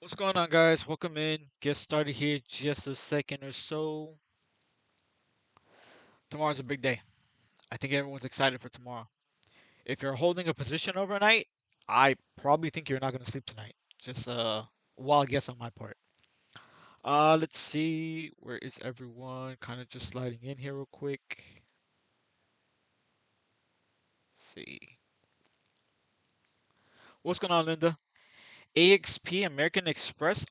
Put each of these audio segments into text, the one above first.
What's going on, guys? Welcome in. Get started here just a second or so. Tomorrow's a big day. I think everyone's excited for tomorrow. If you're holding a position overnight, I probably think you're not going to sleep tonight. Just a wild guess on my part. Let's see. Where is everyone? Kind of just sliding in here real quick. Let's see. What's going on, Linda? AXP American Express.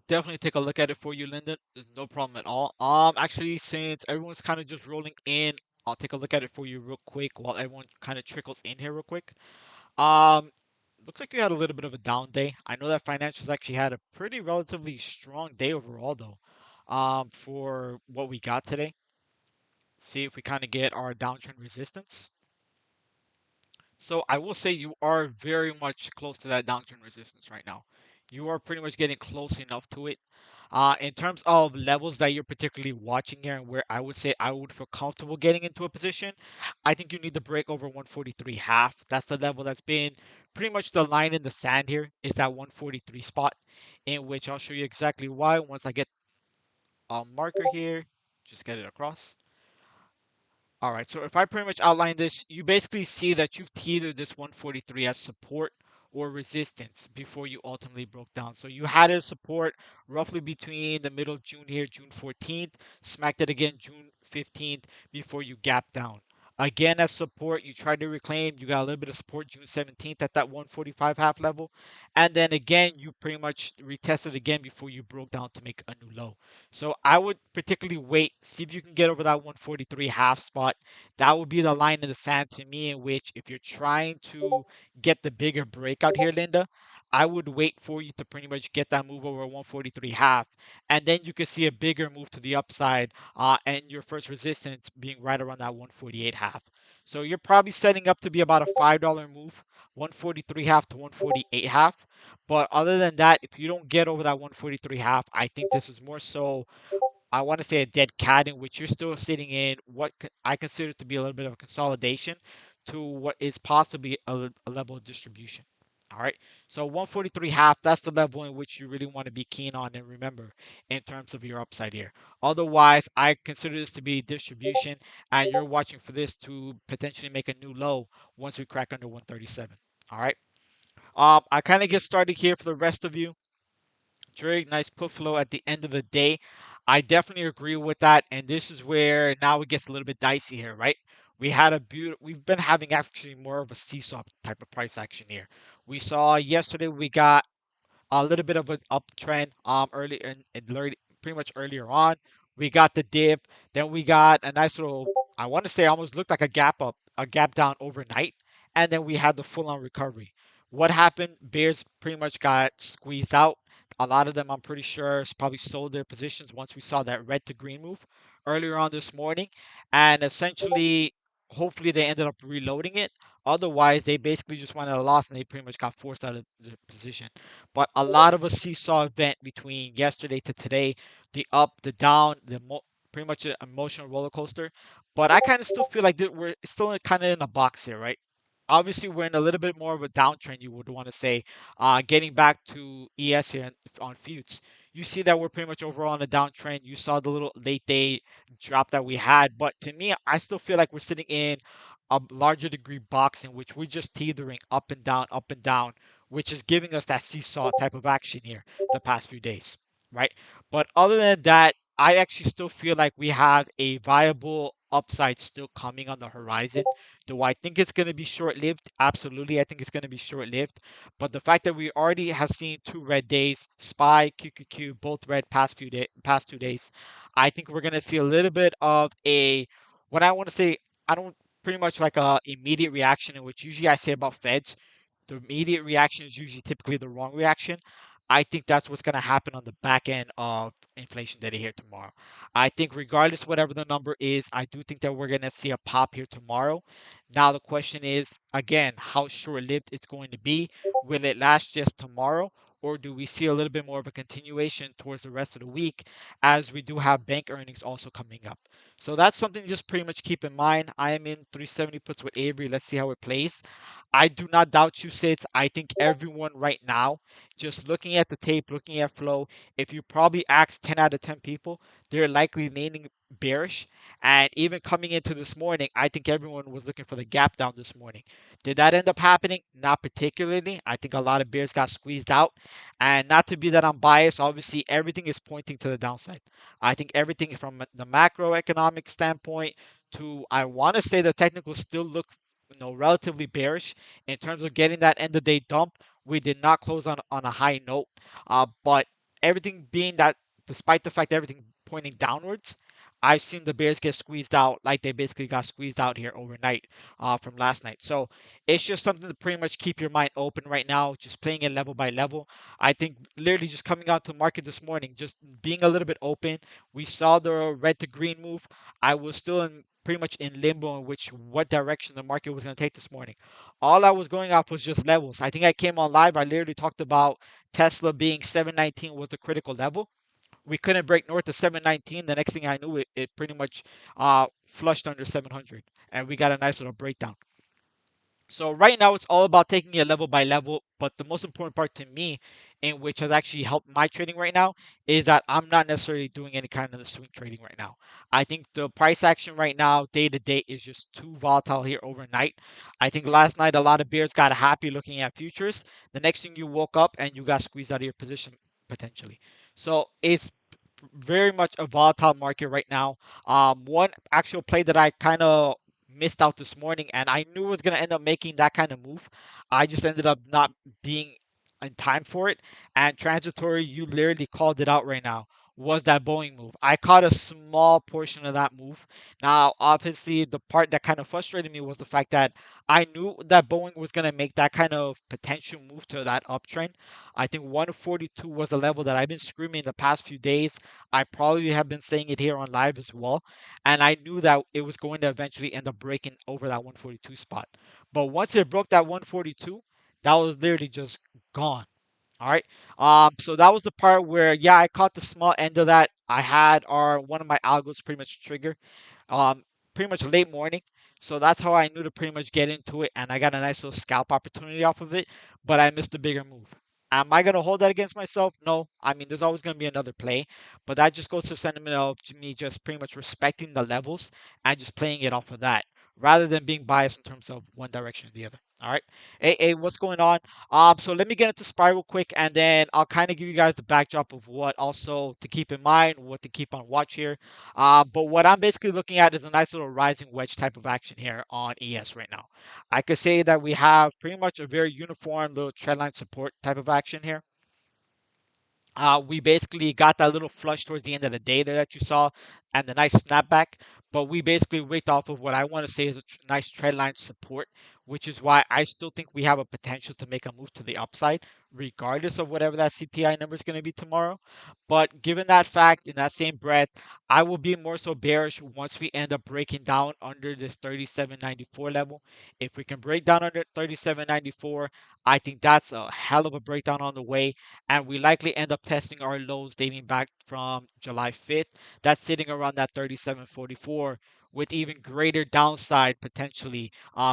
Definitely take a look at it for you, Linda. There's no problem at all. Actually, since everyone's kind of just rolling in, I'll take a look at it for you real quick while everyone kind of trickles in here real quick. Um, Looks like you had a little bit of a down day. I know that financials actually had a pretty relatively strong day overall, though. For what we got today. See if we kind of get our downtrend resistance. So I will say you are very much close to that downtrend resistance right now. You are pretty much getting close enough to it. In terms of levels that you're particularly watching here and where I would say I would feel comfortable getting into a position, I think you need to break over 143 half. That's the level that's been pretty much the line in the sand here is that 143 spot, in which I'll show you exactly why once I get a marker here. Just get it across. All right, so if I pretty much outline this, you basically see that you've teetered this 143 as support or resistance before you ultimately broke down. So you had a support roughly between the middle of June here, June 14th, smacked it again June 15th before you gap down. Again, as support, you tried to reclaim. You got a little bit of support June 17th at that 145 half level. And then again, you pretty much retested again before you broke down to make a new low. So I would particularly wait, see if you can get over that 143 half spot. That would be the line in the sand to me, in which if you're trying to get the bigger breakout here, Linda, I would wait for you to pretty much get that move over 143 half, and then you could see a bigger move to the upside, and your first resistance being right around that 148 half. So you're probably setting up to be about a $5 move, 143 half to 148 half. But other than that, if you don't get over that 143 half, I think this is more so, I want to say, a dead cat in which you're still sitting in what I consider to be a little bit of a consolidation to what is possibly a level of distribution. All right. So 143 half, that's the level in which you really want to be keen on and remember in terms of your upside here. Otherwise, I consider this to be distribution and you're watching for this to potentially make a new low once we crack under 137. All right. I kind of get started here for the rest of you. Very nice put flow at the end of the day. I definitely agree with that, and this is where now it gets a little bit dicey here, right? We've been having actually more of a seesaw type of price action here. We saw yesterday we got a little bit of an uptrend early pretty much earlier on. We got the dip, then we got a nice little, I want to say almost looked like a gap up, a gap down overnight, and then we had the full on recovery. What happened? Bears pretty much got squeezed out. A lot of them, I'm pretty sure, probably sold their positions once we saw that red to green move earlier on this morning, and essentially, hopefully, they ended up reloading it. Otherwise, they basically just wanted a loss and they pretty much got forced out of the position. But a lot of a seesaw event between yesterday to today, the up, the down, pretty much an emotional roller coaster. But I kind of still feel like that we're still kind of in a box here, right? Obviously, we're in a little bit more of a downtrend, you would want to say. Getting back to ES here on Futes, you see that we're pretty much overall on a downtrend. You saw the little late day drop that we had, but to me, I still feel like we're sitting in a larger degree box in which we're just teetering up and down, which is giving us that seesaw type of action here the past few days, right? But other than that, I actually still feel like we have a viable upside still coming on the horizon. Do I think it's going to be short lived? Absolutely. I think it's going to be short lived. But the fact that we already have seen two red days, SPY, QQQ, both red past 2 days, I think we're going to see a little bit of a, what I want to say, I don't pretty much like a immediate reaction, in which usually I say about Feds, the immediate reaction is usually typically the wrong reaction. I think that's what's going to happen on the back end of inflation data here tomorrow. I think regardless whatever the number is, I do think that we're going to see a pop here tomorrow. Now the question is again how short-lived it's going to be. Will it last just tomorrow, or do we see a little bit more of a continuation towards the rest of the week as we do have bank earnings also coming up? So that's something to just pretty much keep in mind. I am in 370 puts with Avery. Let's see how it plays. I do not doubt you, Sits. I think everyone right now, just looking at the tape, looking at flow, if you probably ask 10 out of 10 people, they're likely leaning bearish. And even coming into this morning, I think everyone was looking for the gap down this morning. Did that end up happening? Not particularly. I think a lot of bears got squeezed out. And not to be that I'm biased, obviously everything is pointing to the downside. I think everything from the macroeconomic standpoint to I want to say the technicals still look relatively bearish in terms of getting that end of day dump. We did not close on a high note, but everything being that, despite the fact that everything pointing downwards, I've seen the Bears get squeezed out like they basically got squeezed out here overnight from last night. So it's just something to pretty much keep your mind open right now, just playing it level by level. I think literally just coming out to market this morning, just being a little bit open. We saw the red to green move. I was still in pretty much in limbo in which what direction the market was going to take this morning. All I was going off was just levels. I think I came on live. I literally talked about Tesla being 719 was the critical level. We couldn't break north of 719. The next thing I knew, it pretty much flushed under 700, and we got a nice little breakdown. So right now it's all about taking it level by level, but the most important part to me, in which has actually helped my trading right now, is that I'm not necessarily doing any kind of the swing trading right now. I think the price action right now, day to day, is just too volatile here overnight. I think last night a lot of bears got happy looking at futures. The next thing you woke up and you got squeezed out of your position potentially. So it's very much a volatile market right now. One actual play that I kind of missed out this morning, and I knew it was going to end up making that kind of move. I just ended up not being in time for it. And transitory, you literally called it out right now. Was that Boeing move? I caught a small portion of that move. Now, obviously, the part that kind of frustrated me was the fact that I knew that Boeing was going to make that kind of potential move to that uptrend. I think 142 was a level that I've been screaming the past few days. I probably have been saying it here on live as well. And I knew that it was going to eventually end up breaking over that 142 spot. But once it broke that 142, that was literally just gone. All right. So that was the part where, yeah, I caught the small end of that. I had our one of my algos pretty much trigger um, pretty much late morning. So that's how I knew to pretty much get into it, and I got a nice little scalp opportunity off of it. But I missed a bigger move. Am I gonna hold that against myself? No. I mean, there's always gonna be another play, but that just goes to sentiment of me just pretty much respecting the levels and just playing it off of that, rather than being biased in terms of one direction or the other. All right. Hey, what's going on? So let me get into SPY real quick, and then I'll kind of give you guys the backdrop of what also to keep in mind, what to keep on watch here. But what I'm basically looking at is a nice little rising wedge type of action here on ES right now. I could say that we have pretty much a very uniform little trendline support type of action here. We basically got that little flush towards the end of the day there that you saw and the nice snapback. But we basically wicked off of what I want to say is a nice trend line support, which is why I still think we have a potential to make a move to the upside, regardless of whatever that CPI number is going to be tomorrow. But given that fact, in that same breath, I will be more so bearish once we end up breaking down under this 37.94 level. If we can break down under 37.94, I think that's a hell of a breakdown on the way, and we likely end up testing our lows dating back from July 5th. That's sitting around that 37.44 with even greater downside potentially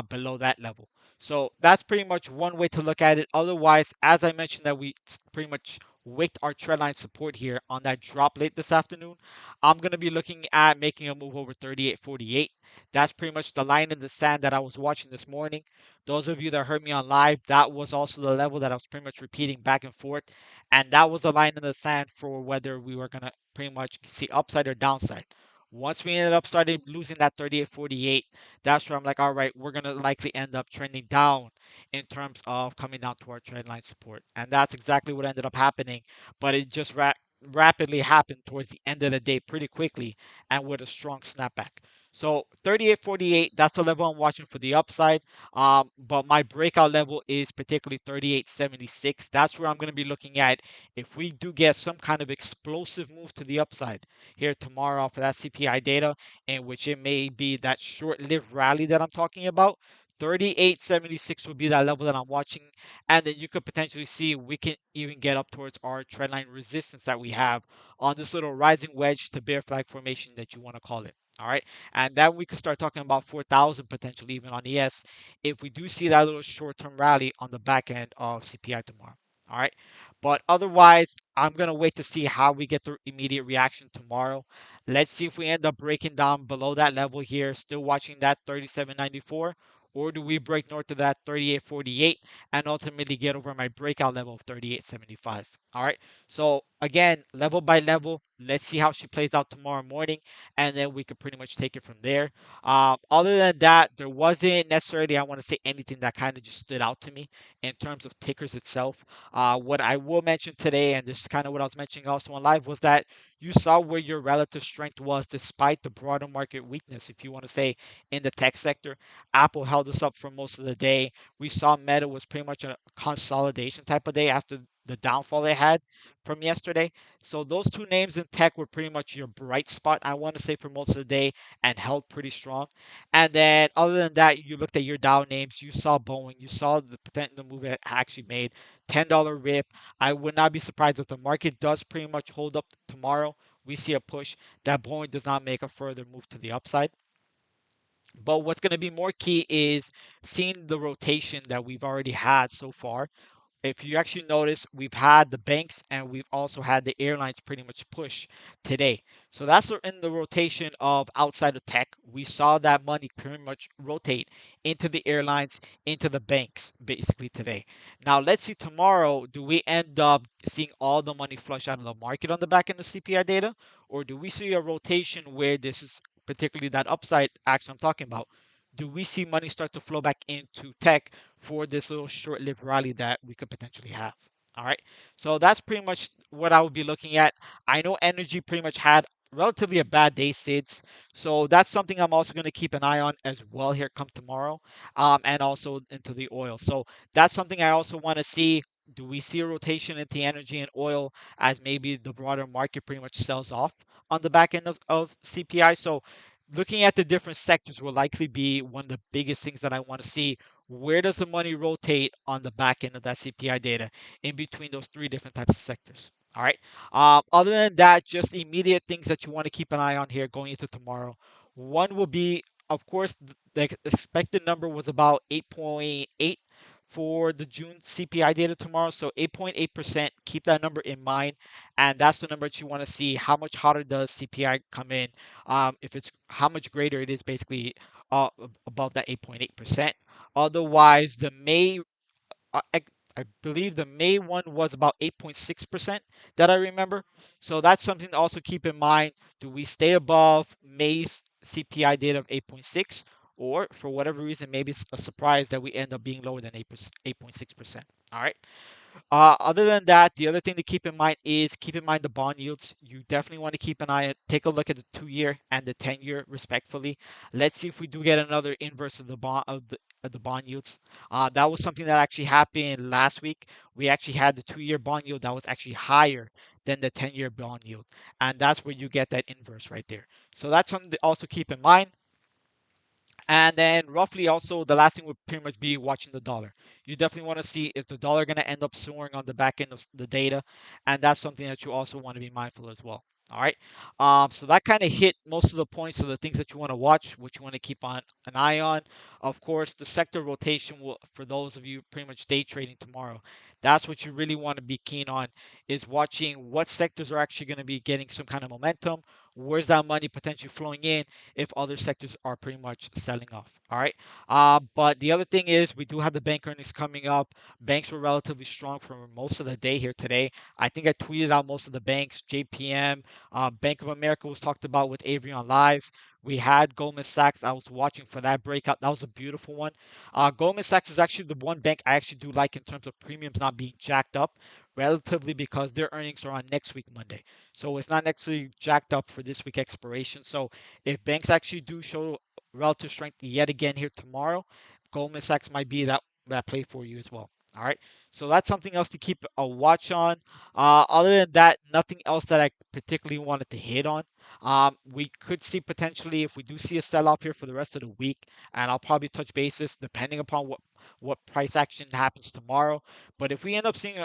below that level. So that's pretty much one way to look at it. Otherwise, as I mentioned, that we pretty much wicked our trendline support here on that drop late this afternoon. I'm going to be looking at making a move over 38.48. That's pretty much the line in the sand that I was watching this morning. Those of you that heard me on live, that was also the level that I was pretty much repeating back and forth. And that was the line in the sand for whether we were going to pretty much see upside or downside. Once we ended up starting losing that 38.48, that's where I'm like, all right, we're going to likely end up trending down in terms of coming down to our trend line support. And that's exactly what ended up happening. But it just rapidly happened towards the end of the day pretty quickly and with a strong snapback. So 38.48, that's the level I'm watching for the upside. But my breakout level is particularly 38.76. That's where I'm going to be looking at if we do get some kind of explosive move to the upside here tomorrow for that CPI data, in which it may be that short-lived rally that I'm talking about. 38.76 would be that level that I'm watching, and then you could potentially see we can even get up towards our trendline resistance that we have on this little rising wedge to bear flag formation that you want to call it. All right, and then we could start talking about 4,000 potentially even on ES if we do see that little short-term rally on the back end of CPI tomorrow. All right, but otherwise, I'm gonna wait to see how we get the immediate reaction tomorrow. Let's see if we end up breaking down below that level here, still watching that 37.94, or do we break north of that 38.48 and ultimately get over my breakout level of 38.75? All right. So again, level by level, let's see how she plays out tomorrow morning, and then we could pretty much take it from there. Other than that, there wasn't necessarily, I want to say, anything that kind of just stood out to me in terms of tickers itself. What I will mention today, and this is kind of what I was mentioning also on live, was that you saw where your relative strength was despite the broader market weakness. If you want to say in the tech sector, Apple held us up for most of the day. We saw Meta was pretty much a consolidation type of day after the downfall they had from yesterday. So those two names in tech were pretty much your bright spot, I want to say, for most of the day and held pretty strong. And then other than that, you looked at your Dow names, you saw Boeing, you saw the potential move it actually made, $10 rip. I would not be surprised if the market does pretty much hold up tomorrow. We see a push that Boeing does not make a further move to the upside. But what's going to be more key is seeing the rotation that we've already had so far. If you actually notice, we've had the banks and we've also had the airlines pretty much push today. So that's in the rotation of outside of tech. We saw that money pretty much rotate into the airlines, into the banks, basically today. Now, let's see tomorrow, do we end up seeing all the money flush out of the market on the back end of CPI data? Or do we see a rotation where this is particularly that upside action I'm talking about? Do we see money start to flow back into tech for this little short-lived rally that we could potentially have? All right. So that's pretty much what I would be looking at. I know energy pretty much had relatively a bad day, Sids. So that's something I'm also going to keep an eye on as well here come tomorrow, and also into the oil. So that's something I also want to see. Do we see a rotation into energy and oil as maybe the broader market pretty much sells off on the back end of CPI? So looking at the different sectors will likely be one of the biggest things that I want to see. Where does the money rotate on the back end of that CPI data in between those three different types of sectors? All right. Other than that, just immediate things that you want to keep an eye on here going into tomorrow. One will be, of course, the expected number was about 8.8 for the June CPI data tomorrow. So 8.8%. Keep that number in mind. And that's the number that you want to see. How much hotter does CPI come in? If it's how much greater it is basically above that 8.8%. Otherwise, the May, uh, I, I believe the May one was about 8.6% that I remember. So that's something to also keep in mind. Do we stay above May's CPI data of 8.6? Or for whatever reason, maybe it's a surprise that we end up being lower than 8.6%. All right. Other than that, the other thing to keep in mind is keep in mind the bond yields. You definitely want to keep an eye, take a look at the 2 year and the 10 year respectfully. Let's see if we do get another inverse of the bond yields. That was something that actually happened last week. We actually had the 2 year bond yield that was actually higher than the 10 year bond yield, and that's where you get that inverse right there. So that's something to also keep in mind. And then roughly also the last thing would pretty much be watching the dollar. You definitely want to see is the dollar going to end up soaring on the back end of the data, and that's something that you also want to be mindful as well. All right. So that kind of hit most of the points of the things that you want to watch, which you want to keep on an eye on. Of course, the sector rotation will, for those of you pretty much day trading tomorrow, that's what you really want to be keen on is watching what sectors are actually going to be getting some kind of momentum. Where's that money potentially flowing in if other sectors are pretty much selling off. All right. But the other thing is we do have the bank earnings coming up. Banks were relatively strong for most of the day here today. I think I tweeted out most of the banks. JPM, Bank of America was talked about with Avery on live. We had Goldman Sachs. I was watching for that breakout. That was a beautiful one. Goldman Sachs is actually the one bank I actually do like in terms of premiums not being jacked up relatively because their earnings are on next week Monday. So it's not necessarily jacked up for this week expiration. So if banks actually do show relative strength yet again here tomorrow, Goldman Sachs might be that play for you as well. All right. So that's something else to keep a watch on. Other than that, nothing else that I particularly wanted to hit on. We could see potentially if we do see a sell-off here for the rest of the week, and I'll probably touch bases depending upon what price action happens tomorrow. But if we end up seeing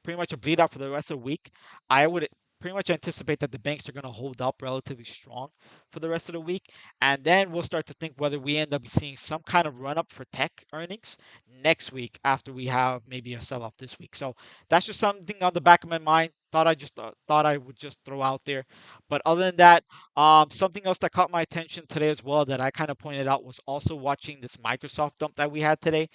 pretty much a bleed out for the rest of the week, I would pretty much anticipate that the banks are going to hold up relatively strong for the rest of the week. And then we'll start to think whether we end up seeing some kind of run up for tech earnings next week after we have maybe a sell off this week. So that's just something on the back of my mind. Thought I would just throw out there. But other than that, something else that caught my attention today as well that I kind of pointed out was also watching this Microsoft dump that we had today.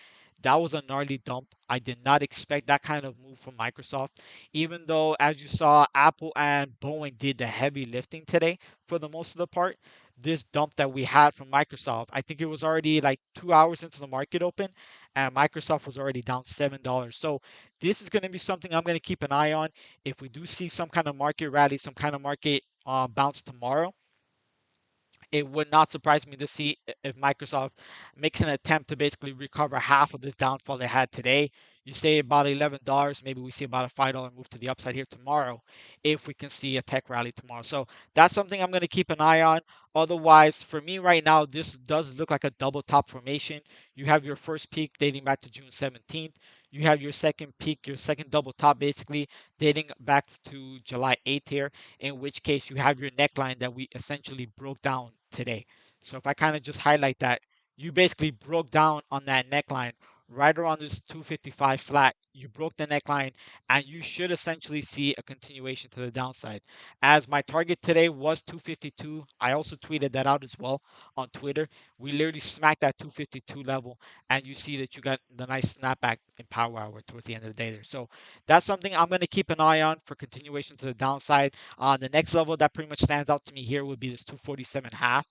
That was a gnarly dump. I did not expect that kind of move from Microsoft, even though, as you saw, Apple and Boeing did the heavy lifting today for the most of the part. This dump that we had from Microsoft, I think it was already like 2 hours into the market open, and Microsoft was already down $7. So this is going to be something I'm going to keep an eye on. If we do see some kind of market rally, some kind of market bounce tomorrow, it would not surprise me to see if Microsoft makes an attempt to basically recover half of this downfall they had today. You say about $11, maybe we see about a $5 move to the upside here tomorrow if we can see a tech rally tomorrow. So that's something I'm going to keep an eye on. Otherwise, for me right now, this does look like a double top formation. You have your first peak dating back to June 17th. You have your second peak, your second double top basically dating back to July 8th here, in which case you have your neckline that we essentially broke down today. So if I kind of just highlight that, you basically broke down on that neckline right around this 255 flat. You broke the neckline and you should essentially see a continuation to the downside. As my target today was 252, I also tweeted that out as well on Twitter. We literally smacked that 252 level and you see that you got the nice snapback in power hour towards the end of the day there. So that's something I'm going to keep an eye on for continuation to the downside. The next level that pretty much stands out to me here would be this 247.5.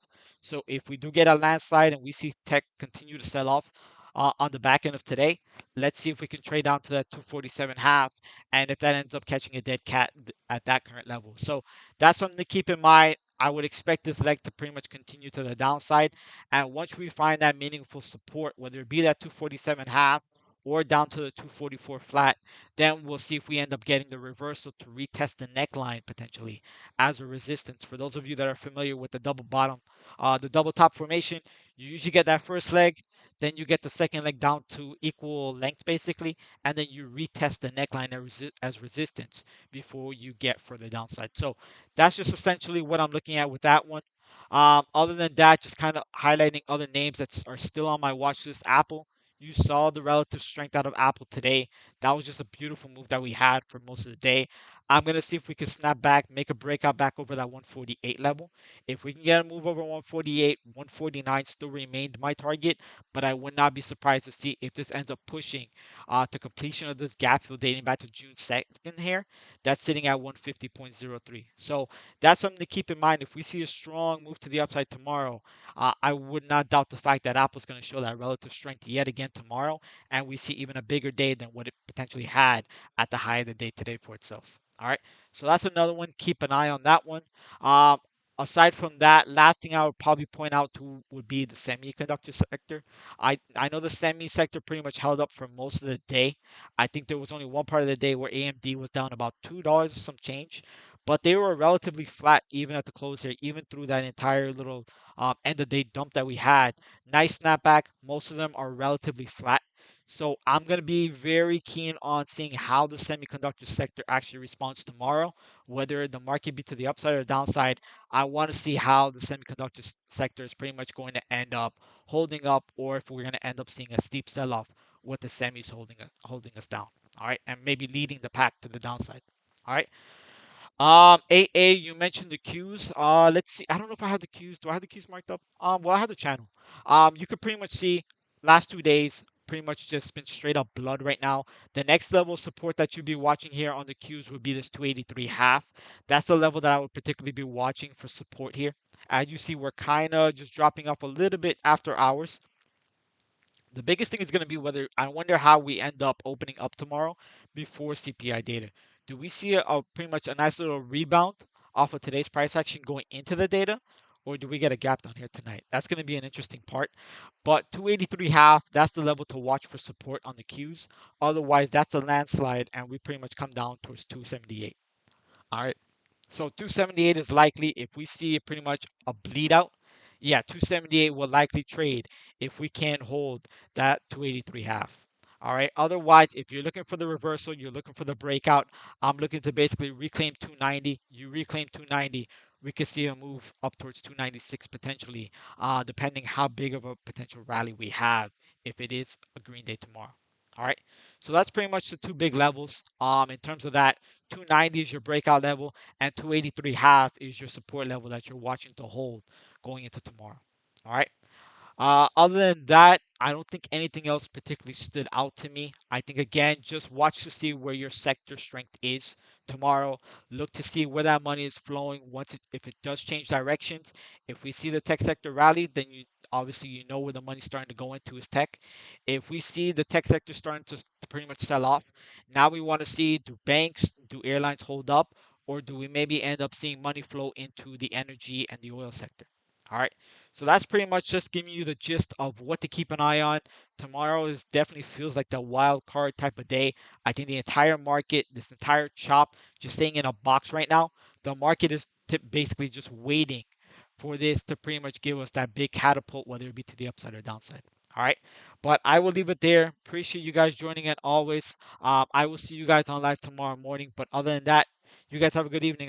So if we do get a landslide and we see tech continue to sell off on the back end of today, let's see if we can trade down to that 247.5, and if that ends up catching a dead cat at that current level. So that's something to keep in mind. I would expect this leg to pretty much continue to the downside. And once we find that meaningful support, whether it be that 247.5 or down to the 244 flat, then we'll see if we end up getting the reversal to retest the neckline potentially as a resistance. For those of you that are familiar with the double bottom, the double top formation, you usually get that first leg, then you get the second leg down to equal length basically, and then you retest the neckline as resistance before you get further downside. So that's just essentially what I'm looking at with that one. Other than that, just kind of highlighting other names that are still on my watch list. Apple, you saw the relative strength out of Apple today. That was just a beautiful move that we had for most of the day. I'm going to see if we can snap back, make a breakout back over that 148 level. If we can get a move over 148, 149 still remained my target, but I would not be surprised to see if this ends up pushing to completion of this gap fill dating back to June 2nd here. That's sitting at 150.03. So that's something to keep in mind. If we see a strong move to the upside tomorrow, I would not doubt the fact that Apple's going to show that relative strength yet again tomorrow, and we see even a bigger day than what it potentially had at the high of the day today for itself. All right, so that's another one. Keep an eye on that one. Um, Aside from that, last thing I would probably point out to would be the semiconductor sector. I know the semi sector pretty much held up for most of the day. I think there was only one part of the day where AMD was down about $2 some change, but they were relatively flat even at the close here, even through that entire little end of day dump that we had. Nice snapback. Most of them are relatively flat. So I'm going to be very keen on seeing how the semiconductor sector actually responds tomorrow, whether the market be to the upside or downside. I want to see how the semiconductor sector is pretty much going to end up holding up, or if we're going to end up seeing a steep sell-off with the semis holding us down. All right, and maybe leading the pack to the downside. All right. AA, you mentioned the queues. Let's see. I don't know if I have the queues. Do I have the queues marked up? Well, I have the channel. You could pretty much see last 2 days pretty much just been straight up blood right now. The next level of support that you'll be watching here on the queues would be this 283 half. That's the level that I would particularly be watching for support here. As you see, we're kind of just dropping off a little bit after hours. The biggest thing is going to be whether I wonder how we end up opening up tomorrow before CPI data. Do we see a pretty much a nice little rebound off of today's price action going into the data, or do we get a gap down here tonight? That's going to be an interesting part. But 283 half, that's the level to watch for support on the Qs. Otherwise, that's a landslide, and we pretty much come down towards 278. All right. So 278 is likely if we see pretty much a bleed out. Yeah, 278 will likely trade if we can't hold that 283 half. All right. Otherwise, if you're looking for the reversal, you're looking for the breakout. I'm looking to basically reclaim 290. You reclaim 290, we could see a move up towards 296 potentially, depending how big of a potential rally we have if it is a green day tomorrow. All right. So that's pretty much the two big levels. In terms of that, 290 is your breakout level, and 283 half is your support level that you're watching to hold going into tomorrow. All right. Other than that, I don't think anything else particularly stood out to me. I think again, just watch to see where your sector strength is tomorrow. Look to see where that money is flowing. If it does change directions, if we see the tech sector rally, then you obviously you know where the money's starting to go into is tech. If we see the tech sector starting to pretty much sell off, now we want to see, do banks, do airlines hold up, or do we maybe end up seeing money flow into the energy and the oil sector? All right. So that's pretty much just giving you the gist of what to keep an eye on. Tomorrow is definitely feels like the wild card type of day. I think the entire market, this entire chop, just staying in a box right now. The market is basically just waiting for this to pretty much give us that big catapult, whether it be to the upside or downside. All right. But I will leave it there. Appreciate you guys joining it always. I will see you guys on live tomorrow morning. But other than that, you guys have a good evening. All right.